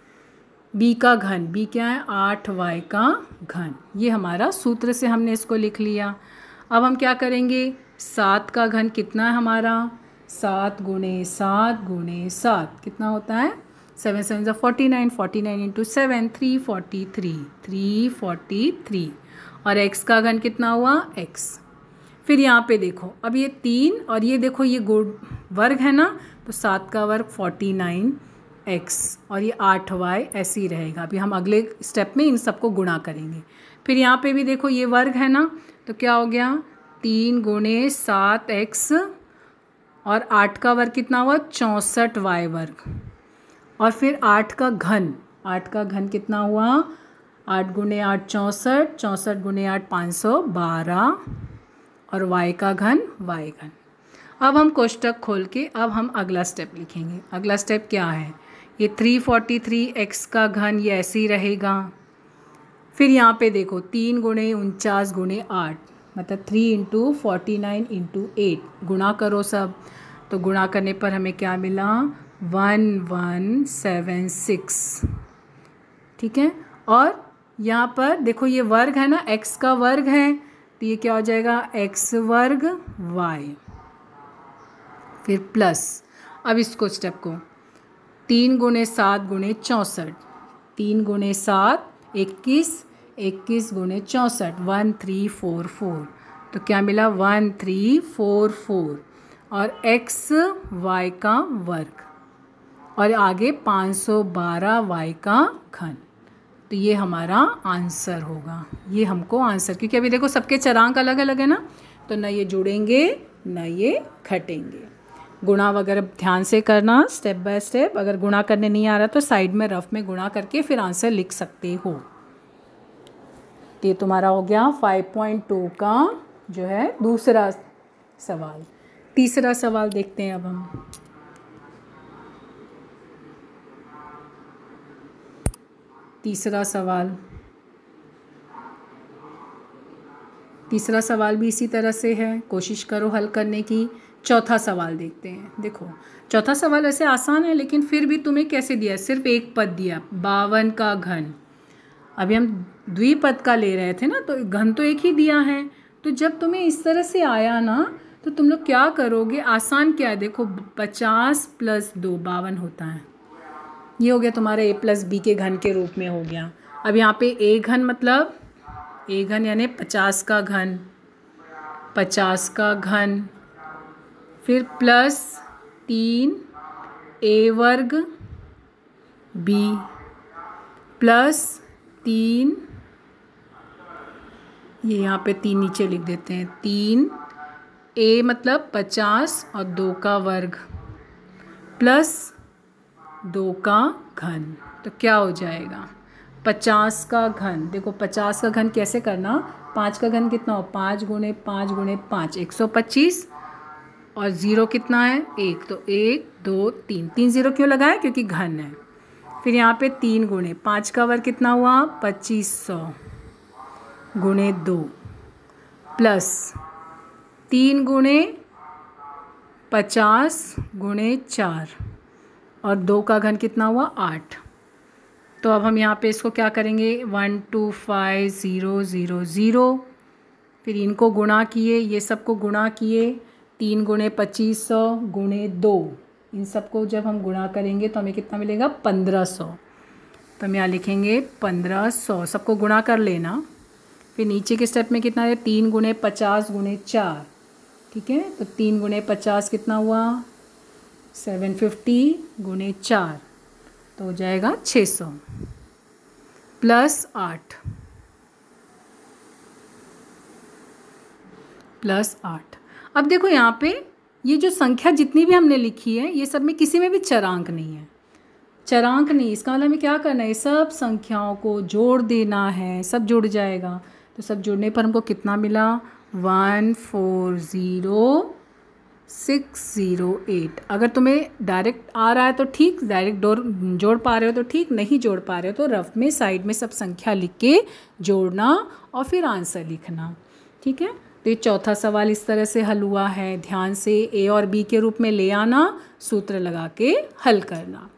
b का घन, b क्या है 8y का घन। ये हमारा सूत्र से हमने इसको लिख लिया। अब हम क्या करेंगे, 7 का घन कितना है हमारा, 7 गुणे 7 गुणे 7 कितना होता है 7 7 49, 49 × 7 343, 343, और x का घन कितना हुआ x। फिर यहाँ पे देखो, अब ये 3 और ये देखो ये वर्ग है ना, तो 7 का वर्ग 49x और ये 8y ऐसे ही रहेगा। अभी हम अगले स्टेप में इन सबको गुणा करेंगे। फिर यहाँ पे भी देखो ये वर्ग है ना, तो क्या हो गया 3 गुणे 7x और 8 का वर्ग कितना हुआ 64y वर्ग, और फिर 8 का घन कितना हुआ 8 गुणे 8 64, 64 गुणे 8 512 और y का घन y घन। अब हम कोष्टक खोल के अब हम अगला स्टेप लिखेंगे। अगला स्टेप क्या है, ये 343 x का घन ये ऐसे ही रहेगा। फिर यहाँ पे देखो 3 गुणे 49 गुणे 8 मतलब 3 इंटू 49 इंटू 8 गुणा करो सब, तो गुणा करने पर हमें क्या मिला 1176। ठीक है, और यहाँ पर देखो ये वर्ग है ना, x का वर्ग है तो ये क्या हो जाएगा x वर्ग y, फिर प्लस। अब इसको स्टेप को 3 गुणे 7 गुणे 64, 3 गुणे 7 21, 21 गुणे 64 1344, तो क्या मिला 1344 और x y का वर्ग और आगे 512 y का घन, तो ये हमारा आंसर होगा। ये हमको आंसर, क्योंकि अभी देखो सबके चरांक अलग अलग है ना, तो न ये जुड़ेंगे न ये घटेंगे। गुणा वगैरह ध्यान से करना स्टेप बाय स्टेप। अगर गुणा करने नहीं आ रहा तो साइड में रफ में गुणा करके फिर आंसर लिख सकते हो। तो ये तुम्हारा हो गया 5.2 का जो है दूसरा सवाल। तीसरा सवाल देखते हैं अब हम। तीसरा सवाल भी इसी तरह से है, कोशिश करो हल करने की। चौथा सवाल देखते हैं। देखो चौथा सवाल ऐसे आसान है, लेकिन फिर भी तुम्हें कैसे दिया, सिर्फ एक पद दिया 52 का घन। अभी हम द्विपद का ले रहे थे ना, तो घन तो एक ही दिया है। तो जब तुम्हें इस तरह से आया ना, तो तुम लोग क्या करोगे, आसान क्या है, देखो 50 + 2 52 होता है। ये हो गया तुम्हारा a + b के घन के रूप में हो गया। अब यहाँ पे a घन मतलब a घन यानी 50 का घन, 50 का घन, फिर प्लस 3 a वर्ग b प्लस 3, ये यहाँ पे 3 नीचे लिख देते हैं, 3 a मतलब 50 और 2 का वर्ग प्लस 2 का घन, तो क्या हो जाएगा 50 का घन। देखो 50 का घन कैसे करना, 5 का घन कितना हो, 5 गुणे 5 गुणे 5 125 और 0 कितना है 1, तो 1 2 3 3 0 क्यों लगाया, क्योंकि घन है। फिर यहाँ पे 3 गुणे 5 का वर्ग कितना हुआ 2500 गुणे 2 प्लस 3 गुणे 50 गुणे 4 और 2 का घन कितना हुआ 8। तो अब हम यहाँ पे इसको क्या करेंगे 125,000, फिर इनको गुणा किए, ये सबको गुणा किए, 3 गुणे 2500 गुणे 2, इन सबको जब हम गुणा करेंगे तो हमें कितना मिलेगा 1500। तो हम यहाँ लिखेंगे 1500, सबको गुणा कर लेना। फिर नीचे के स्टेप में कितना है 3 गुणे 50 गुणे 4, ठीक है, तो 3 गुणे 50 कितना हुआ 750 गुणे 4, तो हो जाएगा 600 प्लस 8 प्लस 8। अब देखो यहाँ पे ये जो संख्या जितनी भी हमने लिखी है, ये सब में किसी में भी चरांक नहीं है, चरांक नहीं, इसका मतलब हमें क्या करना है, सब संख्याओं को जोड़ देना है, सब जुड़ जाएगा। तो सब जुड़ने पर हमको कितना मिला 140608। अगर तुम्हें डायरेक्ट आ रहा है तो ठीक, डायरेक्ट जोड़ पा रहे हो तो ठीक, नहीं जोड़ पा रहे हो तो रफ में साइड में सब संख्या लिख के जोड़ना और फिर आंसर लिखना, ठीक है। तो ये चौथा सवाल इस तरह से हल हुआ है। ध्यान से a और b के रूप में ले आना, सूत्र लगा के हल करना।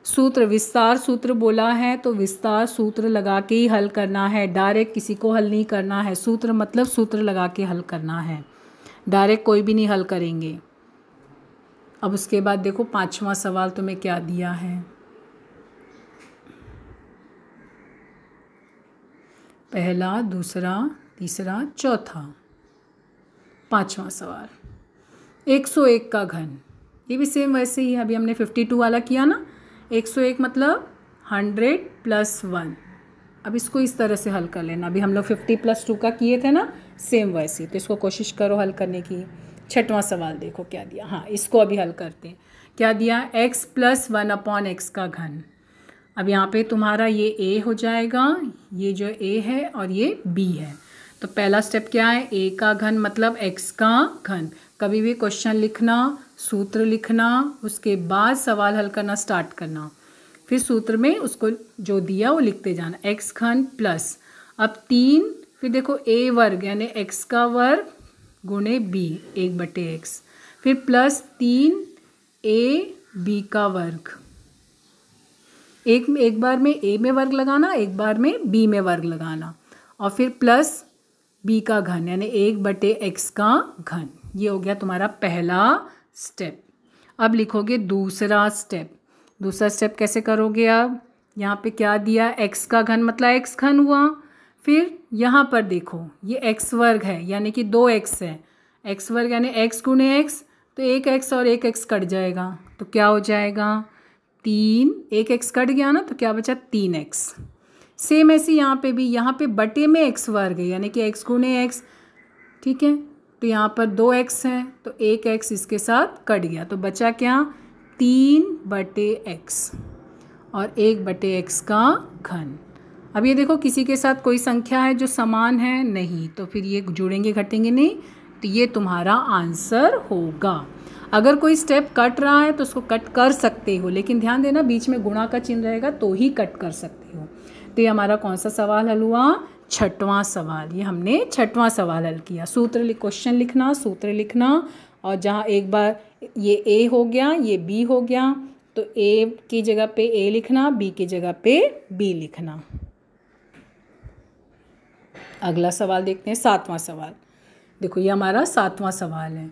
सूत्र विस्तार सूत्र बोला है तो विस्तार सूत्र लगा के ही हल करना है, डायरेक्ट किसी को हल नहीं करना है। सूत्र मतलब सूत्र लगा के हल करना है, डायरेक्ट कोई भी नहीं हल करेंगे। अब उसके बाद देखो 5वां सवाल तुम्हें क्या दिया है। पहला, दूसरा, तीसरा, चौथा, 5वां सवाल 101 का घन। ये भी सेम वैसे ही, अभी हमने 52 वाला किया ना, 101 मतलब 100 + 1। अब इसको इस तरह से हल कर लेना, अभी हम लोग 50 + 2 का किए थे ना, सेम वैसे। तो इसको कोशिश करो हल करने की। 6वां सवाल देखो क्या दिया, हाँ इसको अभी हल करते हैं। क्या दिया x + 1/x का घन। अब यहाँ पे तुम्हारा ये a हो जाएगा, ये जो ए है और ये बी है। तो पहला स्टेप क्या है, ए का घन मतलब एक्स का घन। कभी भी क्वेश्चन लिखना, सूत्र लिखना, उसके बाद सवाल हल करना स्टार्ट करना, फिर सूत्र में उसको जो दिया वो लिखते जाना, एक्स घन प्लस अब 3, फिर देखो ए वर्ग यानी एक्स का वर्ग गुणे बी 1/x, फिर प्लस 3 ए बी का वर्ग, एक बार में ए में वर्ग लगाना, एक बार में बी में वर्ग लगाना, और फिर प्लस बी का घन यानी 1/x का घन। ये हो गया तुम्हारा पहला स्टेप। अब लिखोगे दूसरा स्टेप। दूसरा स्टेप कैसे करोगे, अब यहाँ पे क्या दिया, x का घन मतलब x घन हुआ। फिर यहाँ पर देखो ये x वर्ग है यानी कि 2x है, x वर्ग यानी x गुणे x, तो 1x और 1x कट जाएगा तो क्या हो जाएगा 3, 1x कट गया ना तो क्या बचा 3x। सेम ऐसे यहाँ पे भी, यहाँ पे बटे में x वर्ग है यानी कि x गुणे x, ठीक है। तो यहाँ पर 2x है तो 1x इसके साथ कट गया तो बचा क्या 3/x और 1/x का घन। अब ये देखो किसी के साथ कोई संख्या है जो समान है नहीं, तो फिर ये जुड़ेंगे घटेंगे नहीं, तो ये तुम्हारा आंसर होगा। अगर कोई स्टेप कट रहा है तो उसको कट कर सकते हो, लेकिन ध्यान देना बीच में गुणा का चिन्ह रहेगा तो ही कट कर सकते हो। तो ये हमारा कौन सा सवाल हल हुआ, 6वां सवाल। ये हमने 6वां सवाल हल किया। क्वेश्चन लिखना, सूत्र लिखना, और जहाँ एक बार ये ए हो गया ये बी हो गया तो ए की जगह पे ए लिखना, बी की जगह पे बी लिखना। अगला सवाल देखते हैं 7वां सवाल। देखो ये हमारा 7वां सवाल है,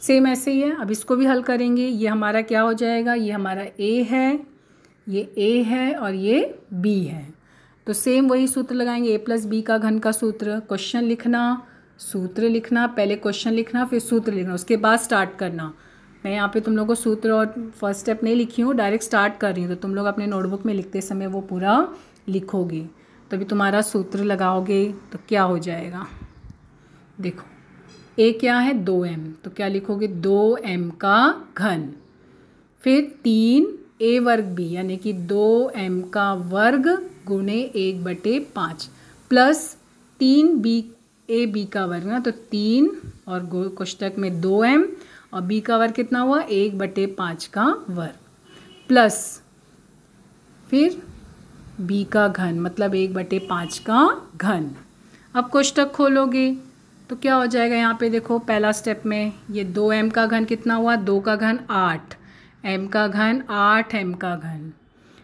सेम ऐसे ही है। अब इसको भी हल करेंगे। ये हमारा क्या हो जाएगा, ये हमारा ए है, ये ए है और ये बी है, तो सेम वही सूत्र लगाएंगे, a + b का घन का सूत्र। क्वेश्चन लिखना, सूत्र लिखना, पहले क्वेश्चन लिखना फिर सूत्र लिखना, उसके बाद स्टार्ट करना। मैं यहाँ पे तुम लोगों को सूत्र और फर्स्ट स्टेप नहीं लिखी हूँ, डायरेक्ट स्टार्ट कर रही हूँ, तो तुम लोग अपने नोटबुक में लिखते समय वो पूरा लिखोगे, तभी तुम्हारा सूत्र लगाओगे तो क्या हो जाएगा। देखो a क्या है 2m, तो क्या लिखोगे 2m का घन, फिर 3a वर्ग b यानी कि 2m का वर्ग गुणे 1/5 प्लस 3b a b का वर्ग ना, तो 3 और कोष्टक में 2m और b का वर्ग कितना हुआ 1/5 का वर्ग प्लस फिर b का घन मतलब 1/5 का घन। अब कोष्टक खोलोगे तो क्या हो जाएगा, यहाँ पे देखो पहला स्टेप में ये 2m का घन कितना हुआ 2 का घन 8, m का घन 8m का घन।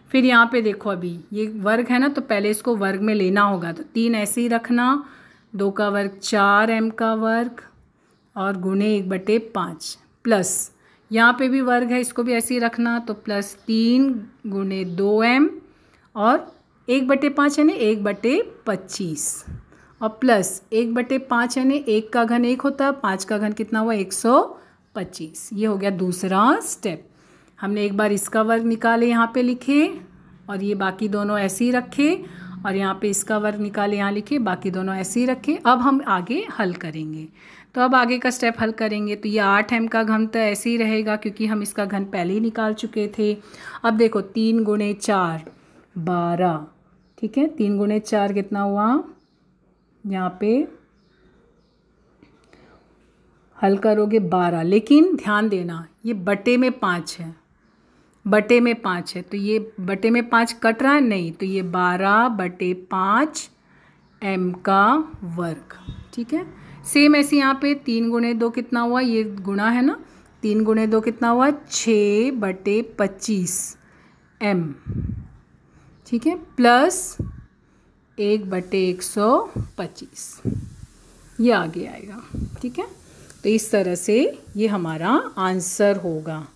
फिर यहाँ पे देखो अभी ये वर्ग है ना, तो पहले इसको वर्ग में लेना होगा, तो 3 ऐसे ही रखना, 2 का वर्ग 4m का वर्ग और गुणे 1/5 प्लस यहाँ पे भी वर्ग है, इसको भी ऐसे ही रखना, तो प्लस 3 गुणे 2m और 1/5 यानी 1/25 और प्लस 1/5 यानी 1 का घन 1 होता है, 5 का घन कितना हुआ 125। ये हो गया दूसरा स्टेप। हमने एक बार इसका वर्ग निकाले यहाँ पे लिखे और ये बाकी दोनों ऐसे ही रखे, और यहाँ पे इसका वर्ग निकाले यहाँ लिखे, बाकी दोनों ऐसे ही रखे। अब हम आगे हल करेंगे, तो अब आगे का स्टेप हल करेंगे। तो ये 8m का घन तो ऐसे ही रहेगा क्योंकि हम इसका घन पहले ही निकाल चुके थे। अब देखो 3 गुणे 4 12, ठीक है, 3 गुणे 4 कितना हुआ, यहाँ पे हल करोगे 12, लेकिन ध्यान देना ये बटे में 5 है, बटे में 5 है, तो ये बटे में 5 कट रहा है नहीं, तो ये 12/5 m का वर्ग, ठीक है। सेम ऐसे यहाँ पे 3 गुणे 2 कितना हुआ, ये गुणा है ना, 3 गुणे 2 कितना हुआ 6/25 m, ठीक है, प्लस 1/125, ये आगे आएगा, ठीक है। तो इस तरह से ये हमारा आंसर होगा,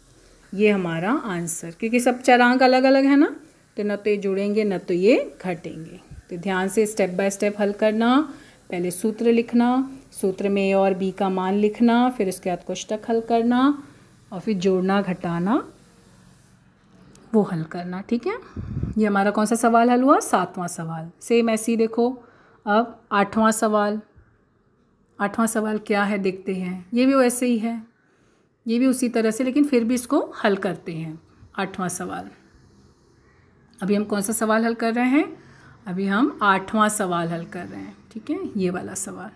ये हमारा आंसर, क्योंकि सब चरांक अलग अलग है ना, तो न तो ये जुड़ेंगे न तो ये घटेंगे। तो ध्यान से स्टेप बाय स्टेप हल करना, पहले सूत्र लिखना, सूत्र में a और b का मान लिखना, फिर उसके बाद कोष्टक हल करना और फिर जोड़ना घटाना वो हल करना, ठीक है। ये हमारा कौन सा सवाल हल हुआ, 7वां सवाल। सेम ऐसे ही देखो अब 8वां सवाल। 8वां सवाल क्या है देखते हैं, ये भी वैसे ही है, ये भी उसी तरह से, लेकिन फिर भी इसको हल करते हैं। 8वां सवाल, अभी हम कौन सा सवाल हल कर रहे हैं, अभी हम 8वां सवाल हल कर रहे हैं, ठीक है, ये वाला सवाल।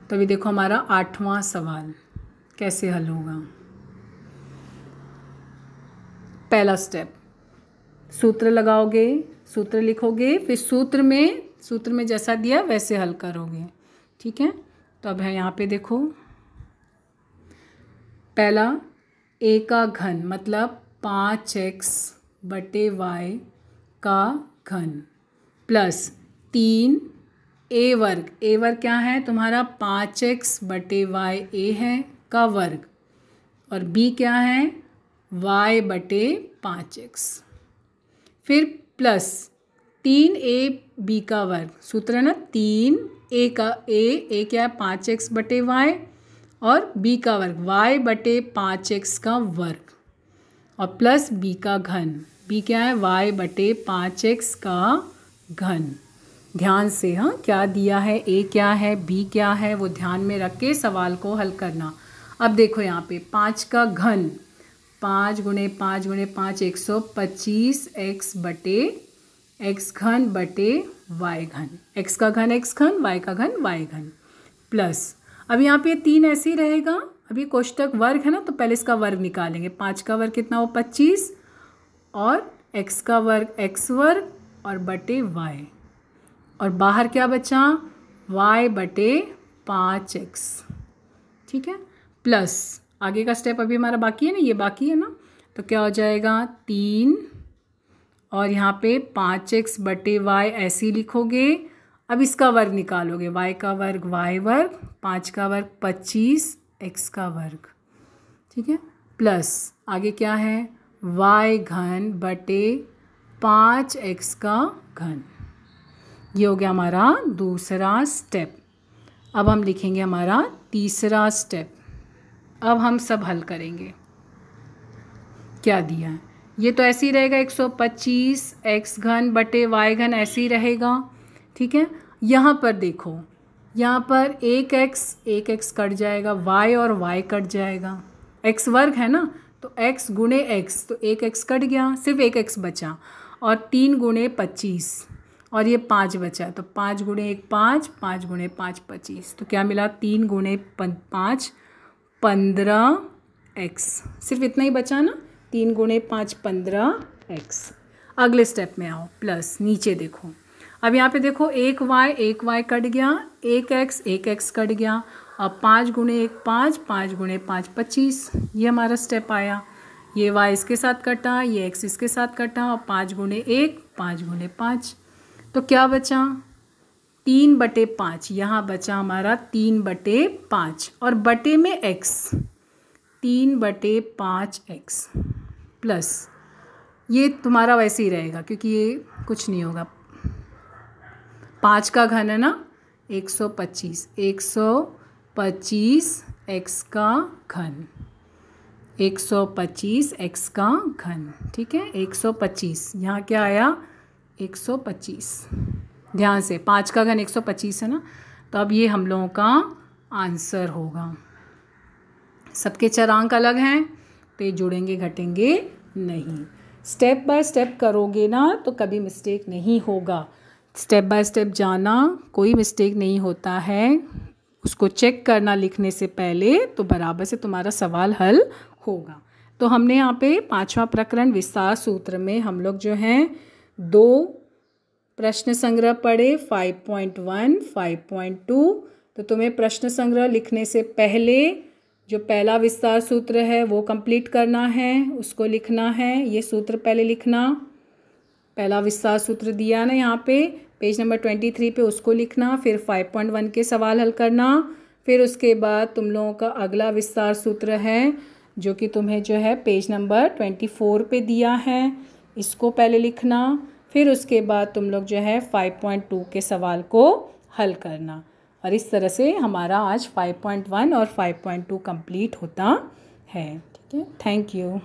तो अभी देखो हमारा 8वां सवाल कैसे हल होगा। पहला स्टेप, सूत्र लगाओगे, सूत्र लिखोगे, फिर सूत्र में जैसा दिया वैसे हल करोगे, ठीक है। तो अब है यहाँ पे देखो, पहला a का घन मतलब 5x बटे y का घन प्लस 3a वर्ग, a वर्ग क्या है तुम्हारा 5x बटे y a है का वर्ग, और b क्या है y बटे 5x, फिर प्लस 3ab का वर्ग, सूत्र है ना 3a का a क्या है 5x बटे y और b का वर्ग y बटे 5x का वर्ग, और प्लस b का घन, b क्या है y बटे 5x का घन। ध्यान से, हाँ, क्या दिया है, a क्या है b क्या है वो ध्यान में रख के सवाल को हल करना। अब देखो यहाँ पे 5 का घन, 5 गुणे 5 गुणे 5 125 x बटे x घन बटे y घन, x का घन x घन, y का घन y घन, प्लस अब यहाँ पे 3 ऐसे ही रहेगा। अभी कोष्टक वर्ग है ना, तो पहले इसका वर्ग निकालेंगे। 5 का वर्ग कितना हो 25, और x का वर्ग x वर्ग और बटे y, और बाहर क्या बचा y बटे 5x, ठीक है, प्लस आगे का स्टेप अभी हमारा बाकी है ना, ये बाकी है ना, तो क्या हो जाएगा 3 और यहाँ पे 5x बटे y ऐसे ही लिखोगे। अब इसका वर्ग निकालोगे, y का वर्ग y वर्ग, 5 का वर्ग 25 x का वर्ग, ठीक है, प्लस आगे क्या है y घन बटे 5x का घन। ये हो गया हमारा दूसरा स्टेप। अब हम लिखेंगे हमारा तीसरा स्टेप। अब हम सब हल करेंगे। क्या दिया है, ये तो ऐसे ही रहेगा 125 x घन बटे y घन ऐसे ही रहेगा, ठीक है। यहाँ पर देखो, यहाँ पर एक x कट जाएगा, y और y कट जाएगा, x वर्ग है ना, तो x गुणे x, तो एक x कट गया, सिर्फ एक x बचा, और 3 गुणे 25 और ये 5 बचा, तो 5 गुणे 1 5, 5 गुणे 5 25, तो क्या मिला 3 गुणे 5 15x, सिर्फ इतना ही बचा ना, 3 गुणे 5 15x। अगले स्टेप में आओ, प्लस नीचे देखो, अब यहाँ पे देखो एक y कट गया, एक x कट गया, अब 5 गुणे 1 5, 5 गुणे 5 25, ये हमारा स्टेप आया। ये y इसके साथ कटा, ये x इसके साथ कटा, और 5 गुणे 1 5 गुणे 5, तो क्या बचा 3 बटे 5, यहाँ बचा हमारा 3 बटे 5, और बटे में x 3 बटे 5x, प्लस ये तुम्हारा वैसे ही रहेगा क्योंकि ये कुछ नहीं होगा। 5 का घन है ना 125 x का घन, 125 x का घन, ठीक है, 125, यहाँ क्या आया 125। ध्यान से, 5 का घन 125 है ना, तो अब ये हम लोगों का आंसर होगा। सबके चरांक अलग हैं तो ये जुड़ेंगे घटेंगे नहीं। स्टेप बाय स्टेप करोगे ना तो कभी मिस्टेक नहीं होगा। स्टेप बाय स्टेप जाना, कोई मिस्टेक नहीं होता है, उसको चेक करना लिखने से पहले, तो बराबर से तुम्हारा सवाल हल होगा। तो हमने यहाँ पे 5वां प्रकरण विस्तार सूत्र में हम लोग जो हैं 2 प्रश्न संग्रह पढ़े, 5.1 5.2। तो तुम्हें प्रश्न संग्रह लिखने से पहले जो पहला विस्तार सूत्र है वो कंप्लीट करना है, उसको लिखना है। ये सूत्र पहले लिखना, पहला विस्तार सूत्र दिया ना यहाँ पे पेज नंबर 23 पे, उसको लिखना। फिर 5.1 के सवाल हल करना। फिर उसके बाद तुम लोगों का अगला विस्तार सूत्र है जो कि तुम्हें जो है पेज नंबर 24 पे दिया है, इसको पहले लिखना। फिर उसके बाद तुम लोग जो है 5.2 के सवाल को हल करना। और इस तरह से हमारा आज 5.1 और 5.2 कंप्लीट होता है। ठीक है, थैंक यू।